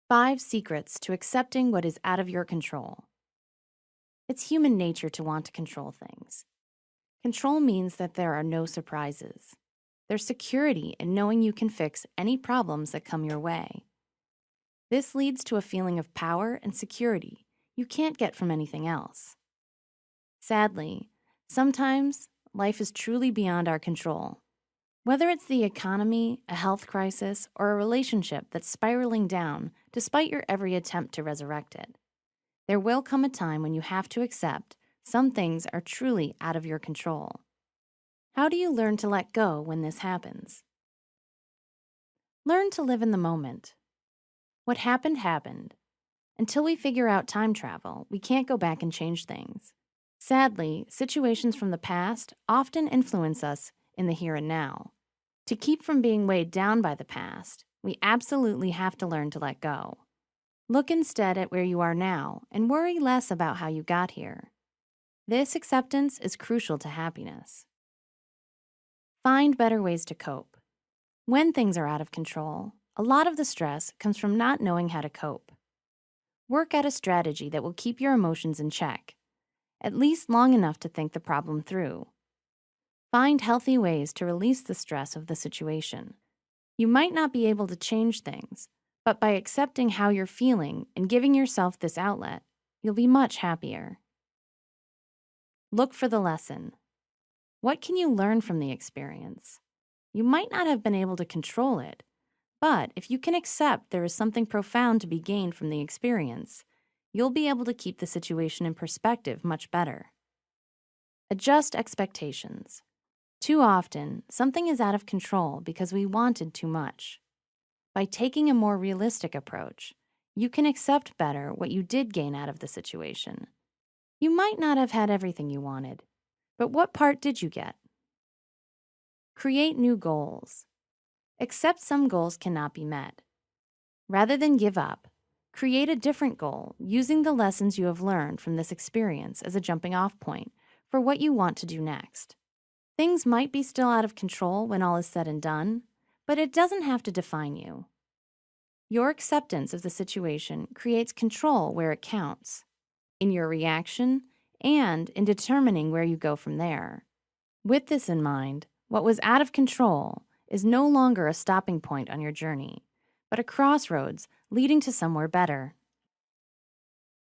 5 Secrets to Accepting What is Out of Your Control. It's human nature to want to control things. Control means that there are no surprises. There's security in knowing you can fix any problems that come your way. This leads to a feeling of power and security you can't get from anything else. Sadly, sometimes life is truly beyond our control. Whether it's the economy, a health crisis, or a relationship that's spiraling down despite your every attempt to resurrect it, there will come a time when you have to accept some things are truly out of your control. How do you learn to let go when this happens? Learn to live in the moment. What happened, happened. Until we figure out time travel, we can't go back and change things. Sadly, situations from the past often influence us in the here and now. To keep from being weighed down by the past, we absolutely have to learn to let go. Look instead at where you are now and worry less about how you got here. This acceptance is crucial to happiness. Find better ways to cope. When things are out of control, a lot of the stress comes from not knowing how to cope. Work out a strategy that will keep your emotions in check, at least long enough to think the problem through. Find healthy ways to release the stress of the situation. You might not be able to change things, but by accepting how you're feeling and giving yourself this outlet, you'll be much happier. Look for the lesson. What can you learn from the experience? You might not have been able to control it, but if you can accept there is something profound to be gained from the experience, you'll be able to keep the situation in perspective much better. Adjust expectations. Too often, something is out of control because we wanted too much. By taking a more realistic approach, you can accept better what you did gain out of the situation. You might not have had everything you wanted, but what part did you get? Create new goals. Accept some goals cannot be met. Rather than give up, create a different goal using the lessons you have learned from this experience as a jumping-off point for what you want to do next. Things might be still out of control when all is said and done, but it doesn't have to define you. Your acceptance of the situation creates control where it counts, in your reaction and in determining where you go from there. With this in mind, what was out of control is no longer a stopping point on your journey, but a crossroads leading to somewhere better.